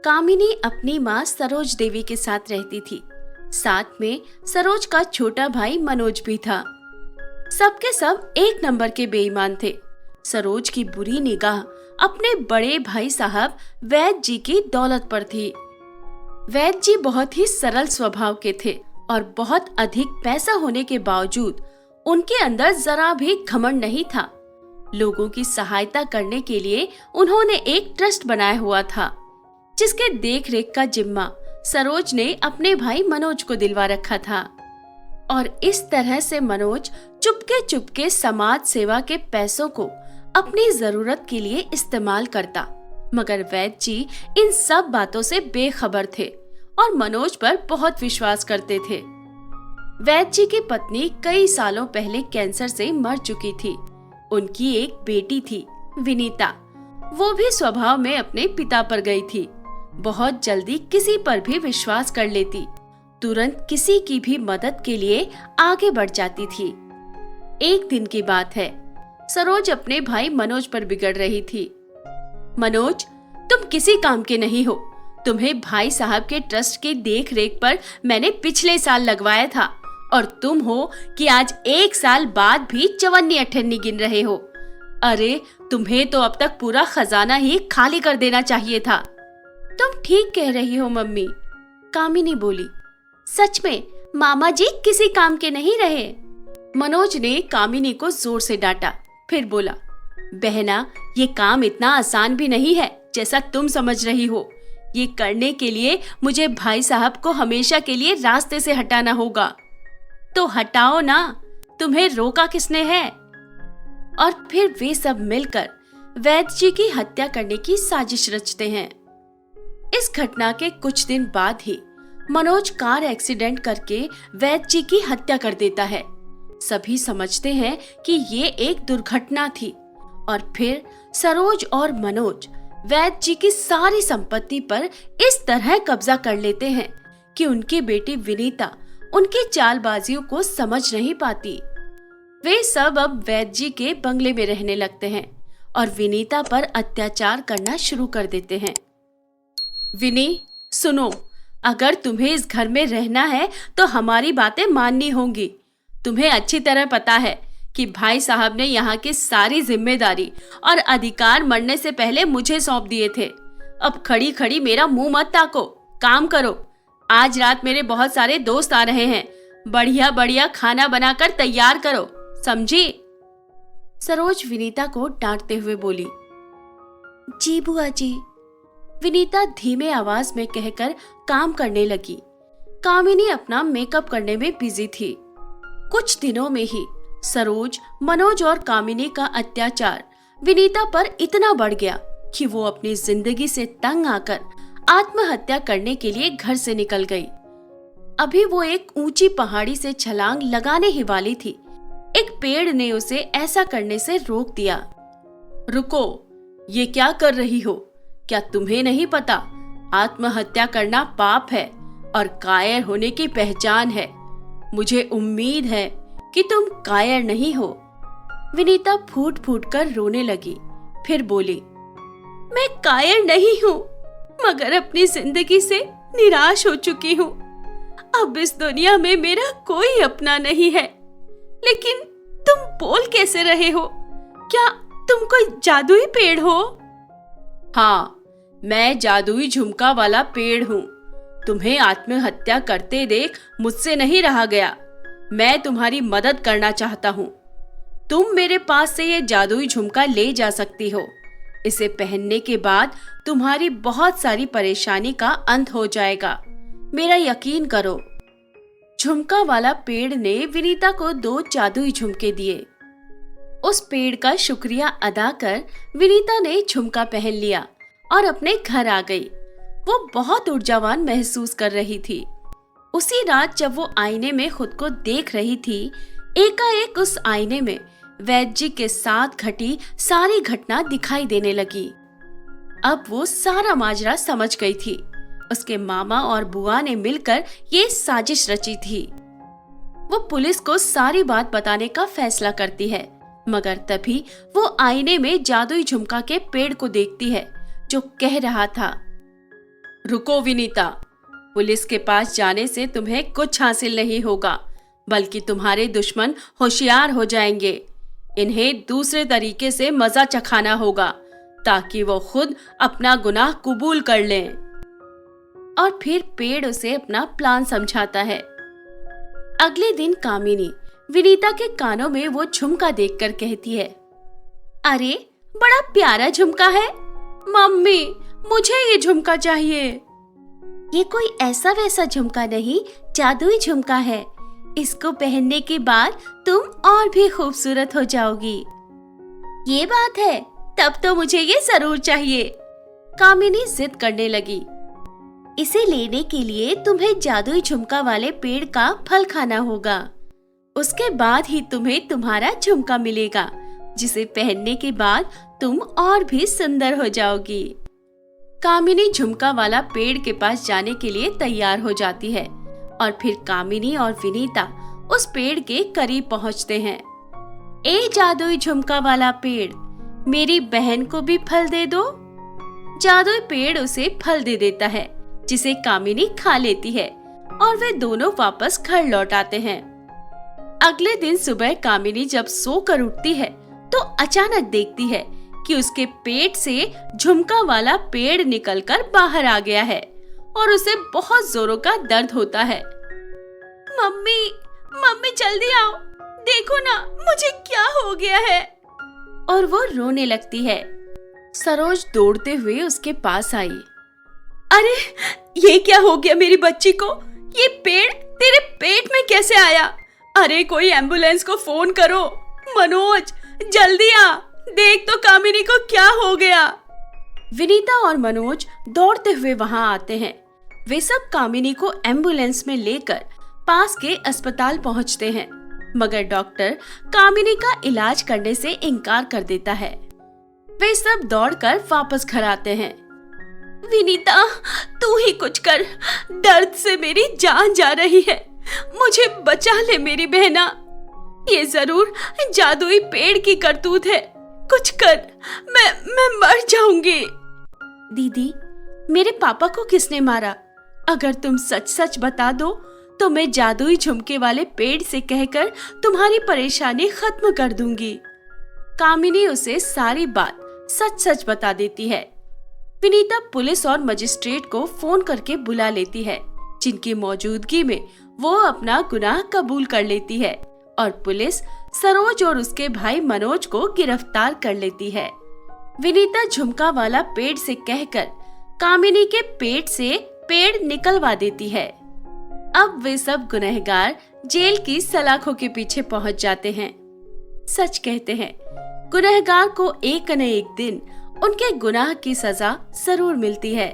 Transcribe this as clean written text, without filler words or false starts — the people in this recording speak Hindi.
कामिनी अपनी माँ सरोज देवी के साथ रहती थी। साथ में सरोज का छोटा भाई मनोज भी था। सबके सब एक नंबर के बेईमान थे। सरोज की बुरी निगाह अपने बड़े भाई साहब वैद्य जी की दौलत पर थी। वैद्य जी बहुत ही सरल स्वभाव के थे और बहुत अधिक पैसा होने के बावजूद उनके अंदर जरा भी घमंड नहीं था। लोगों की सहायता करने के लिए उन्होंने एक ट्रस्ट बनाया हुआ था, जिसके देख रेख का जिम्मा सरोज ने अपने भाई मनोज को दिलवा रखा था। और इस तरह से मनोज चुपके चुपके समाज सेवा के पैसों को अपनी जरूरत के लिए इस्तेमाल करता, मगर वैद्य जी इन सब बातों से बेखबर थे और मनोज पर बहुत विश्वास करते थे। वैद्य जी की पत्नी कई सालों पहले कैंसर से मर चुकी थी। उनकी एक बेटी थी, विनीता। वो भी स्वभाव में अपने पिता पर गई थी। बहुत जल्दी किसी पर भी विश्वास कर लेती, तुरंत किसी की भी मदद के लिए आगे बढ़ जाती थी। एक दिन की बात है, सरोज अपने भाई मनोज पर बिगड़ रही थी। मनोज, तुम किसी काम के नहीं हो। तुम्हें भाई साहब के ट्रस्ट की देख रेख पर मैंने पिछले साल लगवाया था और तुम हो कि आज 1 साल बाद भी चवन्नी अठन्नी गिन रहे हो। अरे, तुम्हें तो अब तक पूरा खजाना ही खाली कर देना चाहिए था। तुम ठीक कह रही हो मम्मी, कामिनी बोली। सच में मामा जी किसी काम के नहीं रहे। मनोज ने कामिनी को जोर से डांटा, फिर बोला, बहना, ये काम इतना आसान भी नहीं है जैसा तुम समझ रही हो। ये करने के लिए मुझे भाई साहब को हमेशा के लिए रास्ते से हटाना होगा। तो हटाओ ना, तुम्हें रोका किसने है? और फिर वे सब मिलकर वैद्य जी की हत्या करने की साजिश रचते हैं। इस घटना के कुछ दिन बाद ही मनोज कार एक्सीडेंट करके वैद्य जी की हत्या कर देता है। सभी समझते हैं कि ये एक दुर्घटना थी और फिर सरोज और मनोज वैद्य जी की सारी संपत्ति पर इस तरह कब्जा कर लेते हैं कि उनकी बेटी विनीता उनकी चालबाजियों को समझ नहीं पाती। वे सब अब वैद्य जी के बंगले में रहने लगते हैं और विनीता पर अत्याचार करना शुरू कर देते हैं। विनी, सुनो, अगर तुम्हें इस घर में रहना है तो हमारी बातें माननी होंगी। तुम्हें अच्छी तरह पता है कि भाई साहब ने यहाँ की सारी जिम्मेदारी और अधिकार मरने से पहले मुझे सौंप दिए थे। अब खड़ी खड़ी मेरा मुंह मत ताको, काम करो। आज रात मेरे बहुत सारे दोस्त आ रहे हैं। बढ़िया बढ़िया खाना बनाकर तैयार करो, समझी? सरोज विनीता को डांटते हुए बोली। जी बुआ जी, विनीता धीमे आवाज में कहकर काम करने लगी। कामिनी अपना मेकअप करने में बिजी थी। कुछ दिनों में ही सरोज, मनोज और कामिनी का अत्याचार विनीता पर इतना बढ़ गया कि वो अपनी जिंदगी से तंग आकर आत्महत्या करने के लिए घर से निकल गई। अभी वो एक ऊंची पहाड़ी से छलांग लगाने ही वाली थी, एक पेड़ ने उसे ऐसा करने से रोक दिया। रुको, ये क्या कर रही हो? क्या तुम्हें नहीं पता आत्महत्या करना पाप है और कायर होने की पहचान है? मुझे उम्मीद है कि तुम कायर नहीं हो। विनीता फूट फूट कर रोने लगी, फिर बोली, मैं कायर नहीं हूँ, मगर अपनी जिंदगी से निराश हो चुकी हूँ। अब इस दुनिया में मेरा कोई अपना नहीं है। लेकिन तुम बोल कैसे रहे हो? क्या तुम कोई जादुई पेड़ हो? हाँ, मैं जादुई झुमका वाला पेड़ हूँ। तुम्हें आत्महत्या करते देख मुझसे नहीं रहा गया। मैं तुम्हारी मदद करना चाहता हूँ। तुम मेरे पास से ये जादुई झुमका ले जा सकती हो। इसे पहनने के बाद तुम्हारी बहुत सारी परेशानी का अंत हो जाएगा, मेरा यकीन करो। झुमका वाला पेड़ ने विनीता को 2 जादुई झुमके दिए। उस पेड़ का शुक्रिया अदा कर विनीता ने झुमका पहन लिया और अपने घर आ गई। वो बहुत ऊर्जावान महसूस कर रही थी। उसी रात जब वो आईने में खुद को देख रही थी, एकाएक उस आईने में वैद्य जी के साथ घटी सारी घटना दिखाई देने लगी। अब वो सारा माजरा समझ गई थी। उसके मामा और बुआ ने मिलकर ये साजिश रची थी। वो पुलिस को सारी बात बताने का फैसला करती है, मगर तभी वो आईने में जादुई झुमका के पेड़ को देखती है जो कह रहा था, रुको विनीता, पुलिस के पास जाने से तुम्हें कुछ हासिल नहीं होगा, बल्कि तुम्हारे दुश्मन होशियार हो जाएंगे। इन्हें दूसरे तरीके से मजा चखाना होगा ताकि वो खुद अपना गुनाह कबूल कर लें। और फिर पेड़ उसे अपना प्लान समझाता है। अगले दिन कामिनी विनीता के कानों में वो झुमका देखकर कहती है, अरे बड़ा प्यारा झुमका है मम्मी, मुझे ये झुमका चाहिए। ये कोई ऐसा वैसा झुमका नहीं, जादुई झुमका है। इसको पहनने के बाद तुम और भी खूबसूरत हो जाओगी। ये बात है, तब तो मुझे ये जरूर चाहिए। कामिनी जिद करने लगी। इसे लेने के लिए तुम्हें जादुई झुमका वाले पेड़ का फल खाना होगा। उसके बाद ही तुम्हें तुम्हारा झुमका मिलेगा, जिसे पहनने के बाद तुम और भी सुंदर हो जाओगी। कामिनी झुमका वाला पेड़ के पास जाने के लिए तैयार हो जाती है और फिर कामिनी और विनीता उस पेड़ के करीब पहुंचते हैं। ए जादुई झुमका वाला पेड़, मेरी बहन को भी फल दे दो। जादुई पेड़ उसे फल दे देता है, जिसे कामिनी खा लेती है और वे दोनों वापस घर लौट आते हैं। अगले दिन सुबह कामिनी जब सोकर उठती है तो अचानक देखती है कि उसके पेट से झुमका वाला पेड़ निकलकर बाहर आ गया है और उसे बहुत जोरों का दर्द होता है। मम्मी, मम्मी जल्दी आओ, देखो ना मुझे क्या हो गया है। और वो रोने लगती है। सरोज दौड़ते हुए उसके पास आई। अरे ये क्या हो गया मेरी बच्ची को? ये पेड़ तेरे पेट में कैसे आया? अरे कोई एम्बुलेंस को फोन करो। मनोज जल्दी आ, देख तो कामिनी को क्या हो गया। विनीता और मनोज दौड़ते हुए वहां आते हैं। वे सब कामिनी को एम्बुलेंस में लेकर पास के अस्पताल पहुंचते हैं, मगर डॉक्टर कामिनी का इलाज करने से इनकार कर देता है। वे सब दौड़कर वापस घर आते हैं। विनीता तू ही कुछ कर, दर्द से मेरी जान जा रही है, मुझे बचा ले मेरी बहना। ये जरूर जादुई पेड़ की करतूत है, कुछ कर, मैं मर जाऊंगी। दीदी, मेरे पापा को किसने मारा? अगर तुम सच सच बता दो तो मैं जादुई झुमके वाले पेड़ से कहकर तुम्हारी परेशानी खत्म कर दूंगी। कामिनी उसे सारी बात सच सच बता देती है। विनीता पुलिस और मजिस्ट्रेट को फोन करके बुला लेती है, जिनकी मौजूदगी में वो अपना गुनाह कबूल कर लेती है और पुलिस सरोज और उसके भाई मनोज को गिरफ्तार कर लेती है। विनीता झुमका वाला पेड़ से कहकर कामिनी के पेट से पेड़ निकलवा देती है। अब वे सब गुनहगार जेल की सलाखों के पीछे पहुंच जाते हैं। सच कहते हैं, गुनहगार को एक न एक दिन उनके गुनाह की सजा जरूर मिलती है।